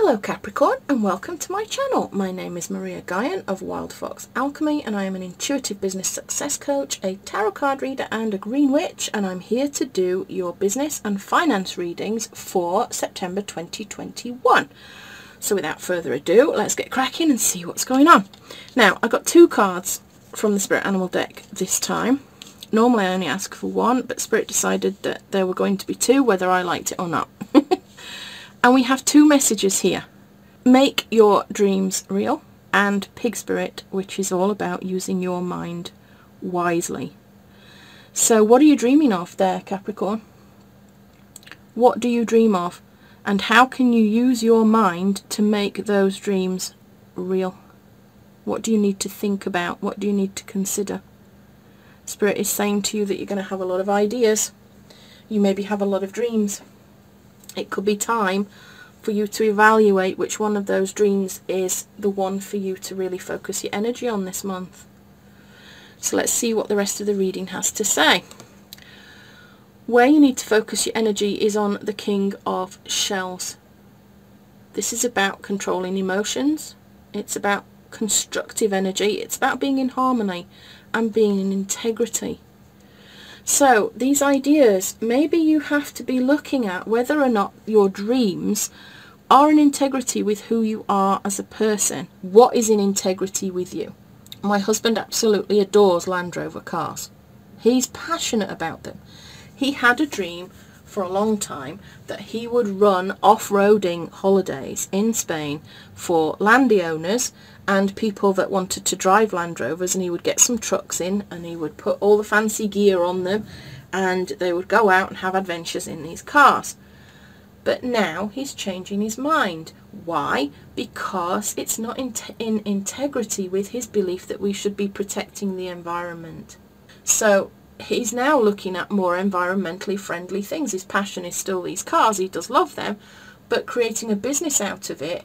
Hello Capricorn and welcome to my channel. My name is Maria Guyon of Wild Fox Alchemy and I am an intuitive business success coach, a tarot card reader and a green witch, and I'm here to do your business and finance readings for September 2021. So without further ado, let's get cracking and see what's going on. Now, I got two cards from the Spirit Animal deck this time. Normally I only ask for one, but Spirit decided that there were going to be two whether I liked it or not. And we have two messages here. Make your dreams real, and Pig Spirit, which is all about using your mind wisely. So what are you dreaming of there, Capricorn? What do you dream of? And how can you use your mind to make those dreams real? What do you need to think about? What do you need to consider? Spirit is saying to you that you're going to have a lot of ideas. You maybe have a lot of dreams. It could be time for you to evaluate which one of those dreams is the one for you to really focus your energy on this month. So let's see what the rest of the reading has to say. Where you need to focus your energy is on the King of Shells. This is about controlling emotions. It's about constructive energy. It's about being in harmony and being in integrity. So these ideas, maybe you have to be looking at whether or not your dreams are in integrity with who you are as a person. What is in integrity with you? My husband absolutely adores Land Rover cars. He's passionate about them. He had a dream for a long time that he would run off-roading holidays in Spain for landowners and people that wanted to drive Land Rovers, and he would get some trucks in and he would put all the fancy gear on them and they would go out and have adventures in these cars. But now he's changing his mind. Why? Because it's not in integrity with his belief that we should be protecting the environment. So he's now looking at more environmentally friendly things. His passion is still these cars. He does love them, but creating a business out of it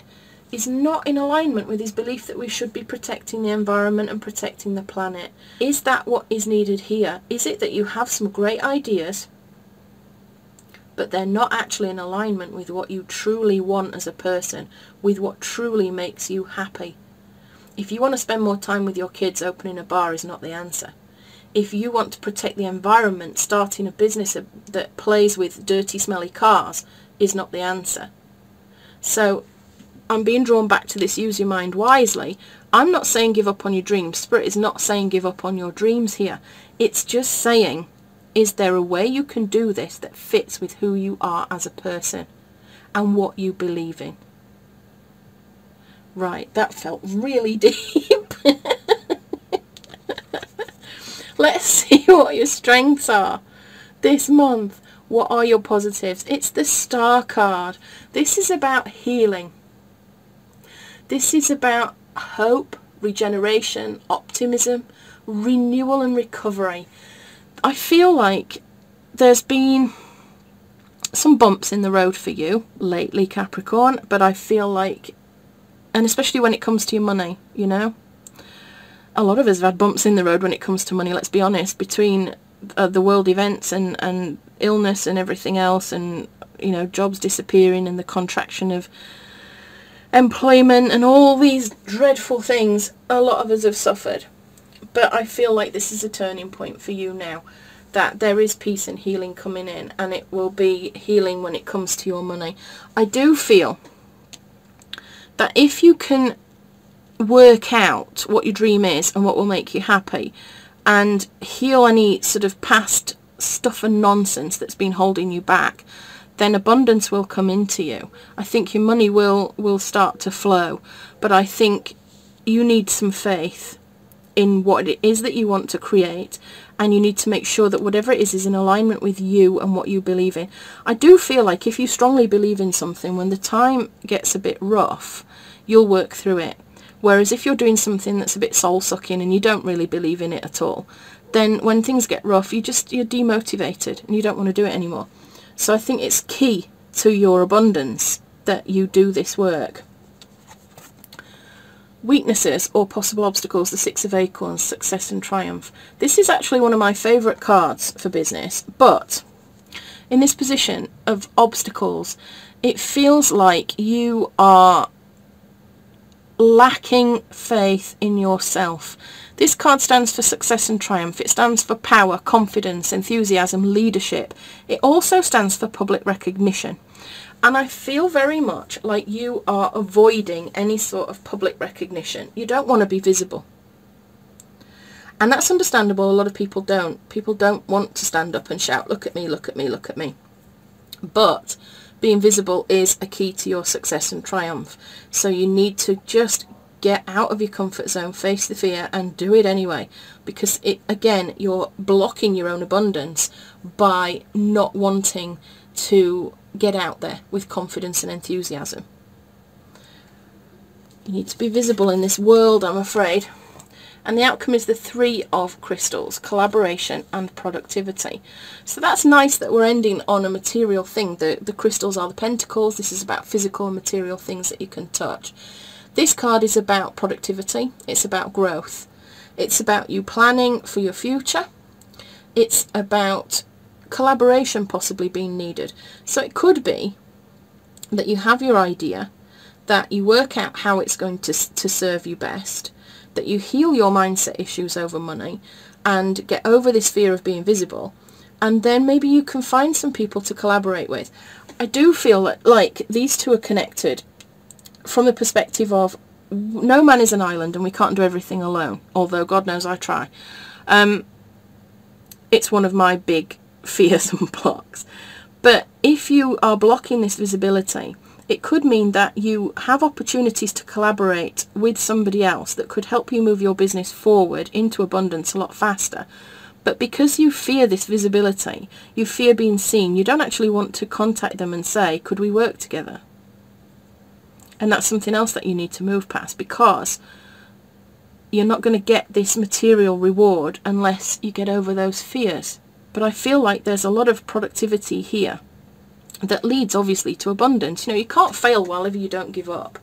is not in alignment with his belief that we should be protecting the environment and protecting the planet. Is that what is needed here? Is it that you have some great ideas, but they're not actually in alignment with what you truly want as a person, with what truly makes you happy? If you want to spend more time with your kids, opening a bar is not the answer. If you want to protect the environment, starting a business that plays with dirty, smelly cars is not the answer. So I'm being drawn back to this use your mind wisely. I'm not saying give up on your dreams. Spirit is not saying give up on your dreams here. It's just saying, is there a way you can do this that fits with who you are as a person and what you believe in? Right, that felt really deep. Let's see what your strengths are this month. What are your positives? It's the Star card. This is about healing. This is about hope, regeneration, optimism, renewal and recovery. I feel like there's been some bumps in the road for you lately, Capricorn, but I feel like, and especially when it comes to your money, you know, a lot of us have had bumps in the road when it comes to money, let's be honest, between the world events and illness and everything else, and, you know, jobs disappearing and the contraction of employment and all these dreadful things. A lot of us have suffered. But I feel like this is a turning point for you now, that there is peace and healing coming in, and it will be healing when it comes to your money. I do feel that if you can work out what your dream is and what will make you happy and heal any sort of past stuff and nonsense that's been holding you back, then abundance will come into you. I think your money will start to flow, but I think you need some faith in what it is that you want to create, and you need to make sure that whatever it is in alignment with you and what you believe in. I do feel like if you strongly believe in something, when the time gets a bit rough, you'll work through it. Whereas if you're doing something that's a bit soul-sucking and you don't really believe in it at all, then when things get rough, you're demotivated and you don't want to do it anymore. So I think it's key to your abundance that you do this work. Weaknesses or possible obstacles, the Six of Acorns, success and triumph. This is actually one of my favourite cards for business, but in this position of obstacles, It feels like you are lacking faith in yourself. This card stands for success and triumph. It stands for power, confidence, enthusiasm, leadership. It also stands for public recognition. And I feel very much like you are avoiding any sort of public recognition. You don't want to be visible. And that's understandable. A lot of people don't. People don't want to stand up and shout, look at me, look at me, look at me. But being visible is a key to your success and triumph. So you need to just get out of your comfort zone, face the fear, and do it anyway. Because again, you're blocking your own abundance by not wanting to get out there with confidence and enthusiasm. You need to be visible in this world, I'm afraid. And the outcome is the 3 of crystals, collaboration and productivity. So that's nice that we're ending on a material thing. The crystals are the pentacles. This is about physical and material things that you can touch. This card is about productivity. It's about growth. It's about you planning for your future. It's about collaboration possibly being needed. So it could be that you have your idea, that you work out how it's going to serve you best, that you heal your mindset issues over money and get over this fear of being visible, and then maybe you can find some people to collaborate with. I do feel that like these two are connected from the perspective of no man is an island and we can't do everything alone, although God knows I try. It's one of my big fears and blocks. But if you are blocking this visibility, it could mean that you have opportunities to collaborate with somebody else that could help you move your business forward into abundance a lot faster. But because you fear this visibility, you fear being seen, you don't actually want to contact them and say, could we work together? And that's something else that you need to move past, because you're not going to get this material reward unless you get over those fears. But I feel like there's a lot of productivity here that leads obviously to abundance. You know, you can't fail while ever you don't give up,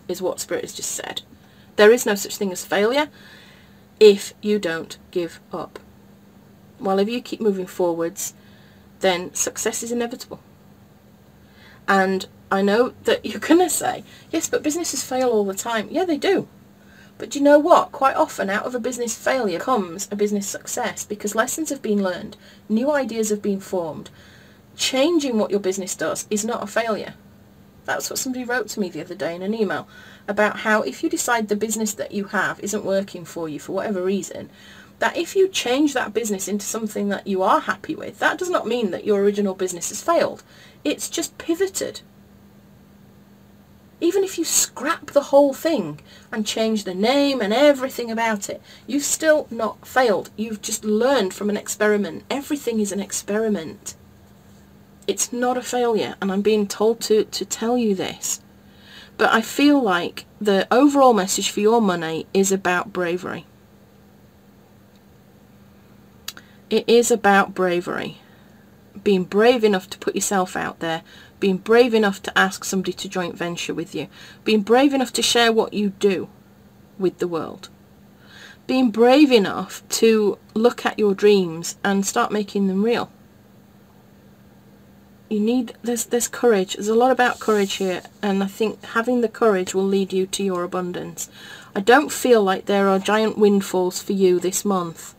is what Spirit has just said. There is no such thing as failure if you don't give up. While ever you keep moving forwards, then success is inevitable. And I know that you're going to say, yes, but businesses fail all the time. Yeah, they do. But you know what? Quite often out of a business failure comes a business success, because lessons have been learned, new ideas have been formed. Changing what your business does is not a failure. That's what somebody wrote to me the other day in an email, about how if you decide the business that you have isn't working for you for whatever reason, that if you change that business into something that you are happy with, that does not mean that your original business has failed. It's just pivoted. Even if you scrap the whole thing and change the name and everything about it, you've still not failed. You've just learned from an experiment. Everything is an experiment. It's not a failure, and I'm being told to tell you this. But I feel like the overall message for your money is about bravery. It is about bravery. Being brave enough to put yourself out there, being brave enough to ask somebody to joint venture with you, being brave enough to share what you do with the world, being brave enough to look at your dreams and start making them real. You need, there's courage. There's a lot about courage here, and I think having the courage will lead you to your abundance. I don't feel like there are giant windfalls for you this month,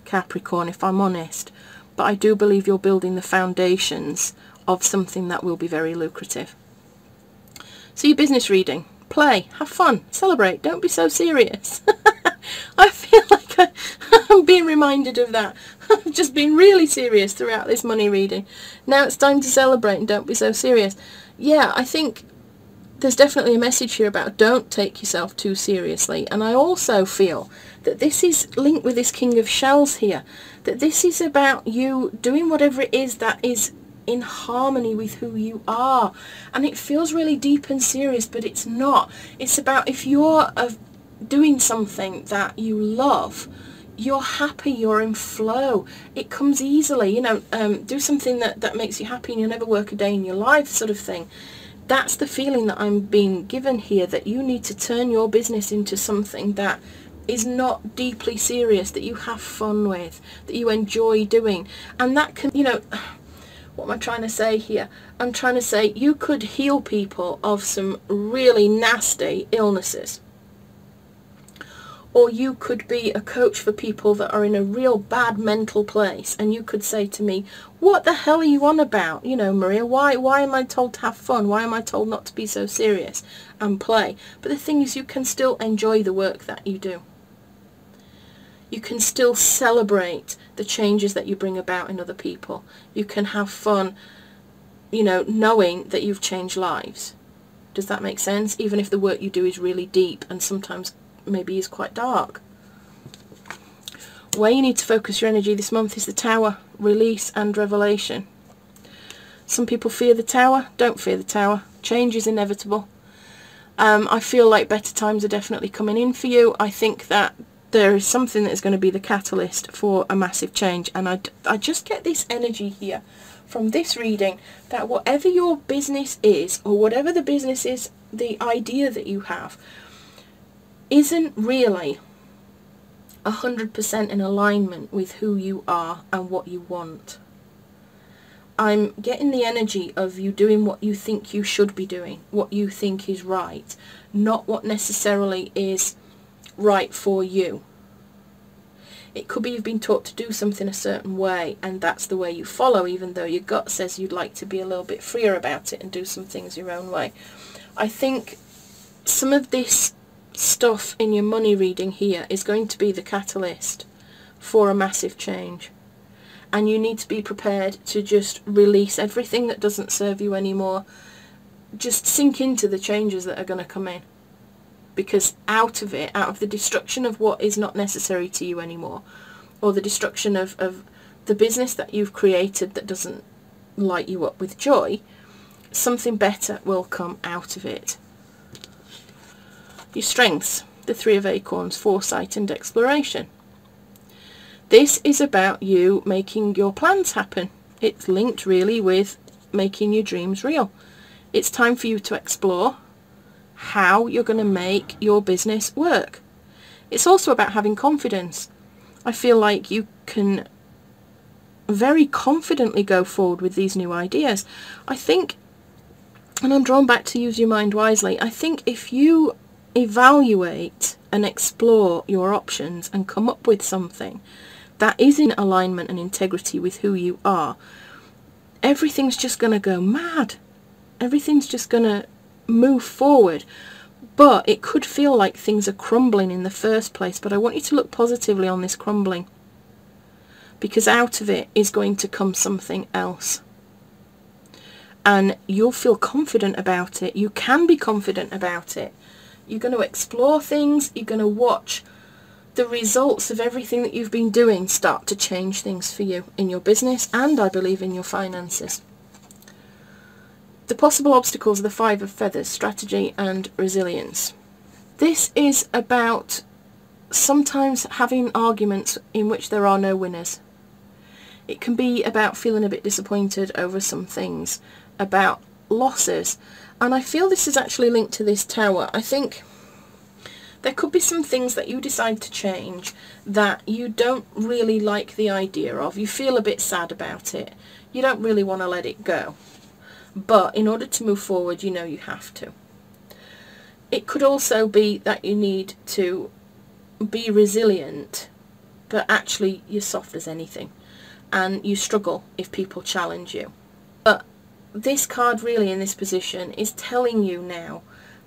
Capricorn, if I'm honest, but I do believe you're building the foundations of something that will be very lucrative. So your business reading, play, have fun, celebrate, don't be so serious. I feel like I'm being reminded of that. I've just been really serious throughout this money reading. Now it's time to celebrate and don't be so serious. Yeah, I think there's definitely a message here about don't take yourself too seriously. And I also feel that this is linked with this King of Shells here, that this is about you doing whatever it is that is in harmony with who you are. And it feels really deep and serious, but it's not. It's about if you're doing something that you love, you're happy, you're in flow, it comes easily, you know, do something that makes you happy and you'll never work a day in your life, sort of thing. That's the feeling that I'm being given here, that you need to turn your business into something that is not deeply serious, that you have fun with, that you enjoy doing. And that can, you know, What am I trying to say here? I'm trying to say you could heal people of some really nasty illnesses. Or you could be a coach for people that are in a real bad mental place, and you could say to me, what the hell are you on about? You know, Maria, why am I told to have fun? Why am I told not to be so serious and play? But the thing is, you can still enjoy the work that you do. You can still celebrate the changes that you bring about in other people. You can have fun, you know, knowing that you've changed lives. Does that make sense? Even if the work you do is really deep and sometimes maybe is quite dark. Where you need to focus your energy this month is the Tower, release and revelation. Some people fear the Tower. Don't fear the Tower. Change is inevitable. I feel like better times are definitely coming in for you. I think that there is something that is going to be the catalyst for a massive change, and I just get this energy here from this reading that whatever your business is, or whatever the business is, the idea that you have isn't really 100% in alignment with who you are and what you want. I'm getting the energy of you doing what you think you should be doing, what you think is right, not what necessarily is right for you. It could be you've been taught to do something a certain way, and that's the way you follow, even though your gut says you'd like to be a little bit freer about it and do some things your own way. I think some of this stuff in your money reading here is going to be the catalyst for a massive change, and you need to be prepared to just release everything that doesn't serve you anymore. Just sink into the changes that are going to come in, because out of it, out of the destruction of what is not necessary to you anymore, or the destruction of the business that you've created that doesn't light you up with joy, something better will come out of it. Your strengths, the Three of Acorns, foresight and exploration. This is about you making your plans happen. It's linked really with making your dreams real. It's time for you to explore how you're going to make your business work. It's also about having confidence. I feel like you can very confidently go forward with these new ideas. I think, and I'm drawn back to use your mind wisely, I think if you evaluate and explore your options and come up with something that is in alignment and integrity with who you are, everything's just going to go mad. Everything's just going to move forward. But it could feel like things are crumbling in the first place, but I want you to look positively on this crumbling, because out of it is going to come something else, and you'll feel confident about it. You can be confident about it. You're going to explore things. You're going to watch the results of everything that you've been doing start to change things for you in your business, and I believe in your finances. The possible obstacles are the Five of Feathers, strategy and resilience. This is about sometimes having arguments in which there are no winners. It can be about feeling a bit disappointed over some things, about losses. And I feel this is actually linked to this Tower. I think there could be some things that you decide to change that you don't really like the idea of. You feel a bit sad about it. You don't really want to let it go. But in order to move forward, you know you have to. It could also be that you need to be resilient, but actually you're soft as anything, and you struggle if people challenge you. But this card really in this position is telling you now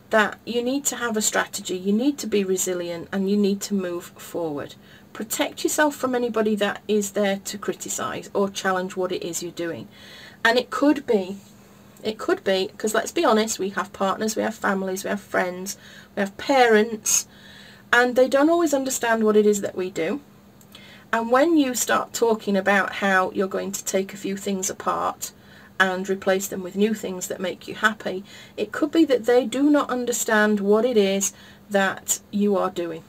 that you need to have a strategy, you need to be resilient, and you need to move forward. Protect yourself from anybody that is there to criticise or challenge what it is you're doing. And it could be, because let's be honest, we have partners, we have families, we have friends, we have parents, and they don't always understand what it is that we do. And when you start talking about how you're going to take a few things apart and replace them with new things that make you happy, it could be that they do not understand what it is that you are doing,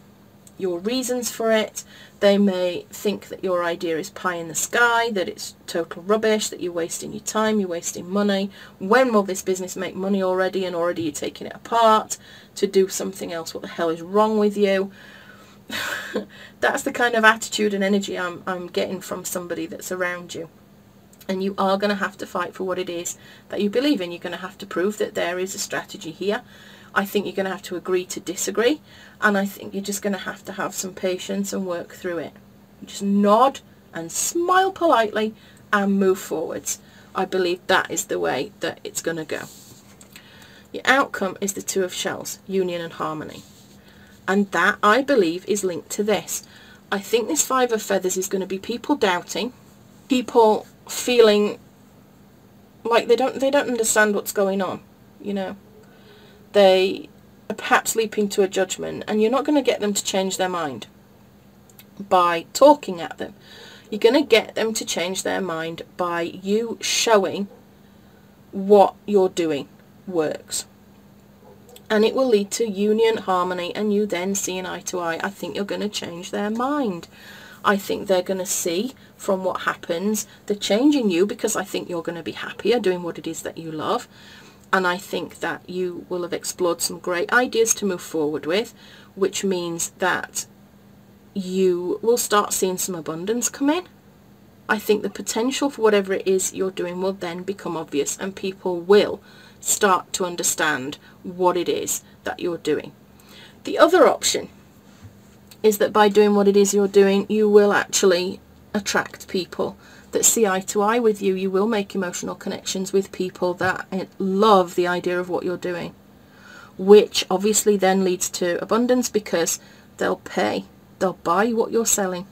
your reasons for it. They may think that your idea is pie in the sky, that it's total rubbish, that you're wasting your time, you're wasting money. When will this business make money already, and already you're taking it apart to do something else? What the hell is wrong with you? That's the kind of attitude and energy I'm getting from somebody that's around you. And you are going to have to fight for what it is that you believe in. You're going to have to prove that there is a strategy here. I think you're going to have to agree to disagree. And I think you're just going to have some patience and work through it. Just nod and smile politely and move forwards. I believe that is the way that it's going to go. Your outcome is the Two of Shells, union and harmony. And that, I believe, is linked to this. I think this Five of Feathers is going to be people doubting, people feeling like they don't understand what's going on, you know. They are perhaps leaping to a judgment, and you're not going to get them to change their mind by talking at them. You're going to get them to change their mind by you showing what you're doing works. And it will lead to union, harmony, and you then seeing eye to eye. I think you're going to change their mind. I think they're going to see from what happens the change in you, because I think you're going to be happier doing what it is that you love. And I think that you will have explored some great ideas to move forward with, which means that you will start seeing some abundance come in. I think the potential for whatever it is you're doing will then become obvious, and people will start to understand what it is that you're doing. The other option is that by doing what it is you're doing, you will actually attract people that see eye to eye with you. You will make emotional connections with people that love the idea of what you're doing, which obviously then leads to abundance, because they'll pay, they'll buy what you're selling,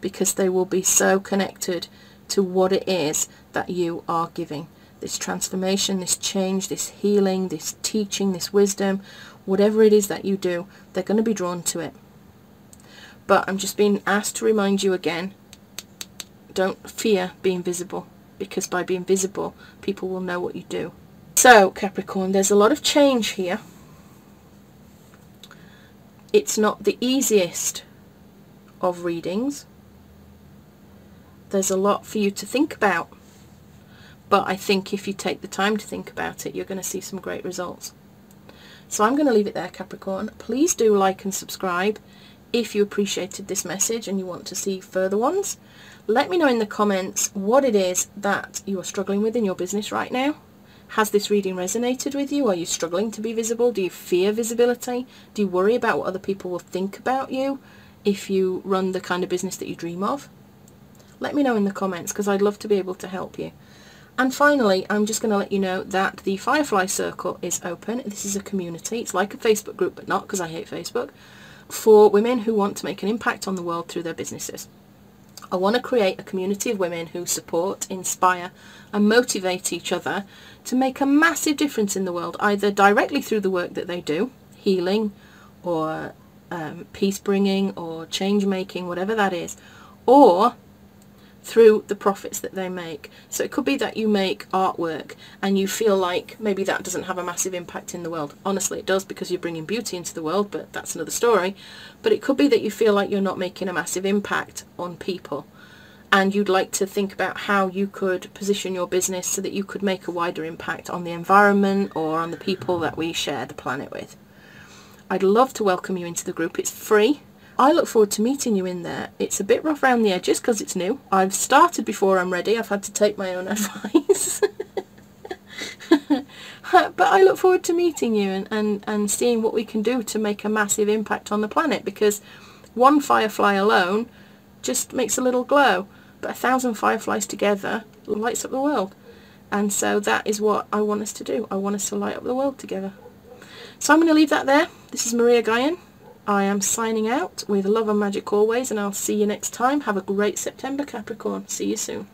because they will be so connected to what it is that you are giving. This transformation, this change, this healing, this teaching, this wisdom, whatever it is that you do, they're going to be drawn to it. But I'm just being asked to remind you again, don't fear being visible, because by being visible, people will know what you do. So, Capricorn, there's a lot of change here. It's not the easiest of readings. There's a lot for you to think about. But I think if you take the time to think about it, you're going to see some great results. So I'm going to leave it there, Capricorn. Please do like and subscribe if you appreciated this message and you want to see further ones. Let me know in the comments what it is that you are struggling with in your business right now. Has this reading resonated with you? Are you struggling to be visible? Do you fear visibility? Do you worry about what other people will think about you if you run the kind of business that you dream of? Let me know in the comments, because I'd love to be able to help you. And finally, I'm just going to let you know that the Firefly Circle is open. This is a community. It's like a Facebook group, but not, because I hate Facebook, for women who want to make an impact on the world through their businesses. I want to create a community of women who support, inspire, and motivate each other to make a massive difference in the world, either directly through the work that they do, healing, or peace bringing, or change making, whatever that is, or through the profits that they make. So it could be that you make artwork and you feel like maybe that doesn't have a massive impact in the world. Honestly, it does, because you're bringing beauty into the world, but that's another story. But it could be that you feel like you're not making a massive impact on people, and you'd like to think about how you could position your business so that you could make a wider impact on the environment or on the people that we share the planet with. I'd love to welcome you into the group. It's free. I look forward to meeting you in there. It's a bit rough around the edges because it's new. I've started before I'm ready. I've had to take my own advice. But I look forward to meeting you and seeing what we can do to make a massive impact on the planet, because one firefly alone just makes a little glow, but 1,000 fireflies together lights up the world. And so that is what I want us to do. I want us to light up the world together. So I'm going to leave that there. This is Maria Guyon. I am signing out with love and magic always, and I'll see you next time. Have a great September, Capricorn. See you soon.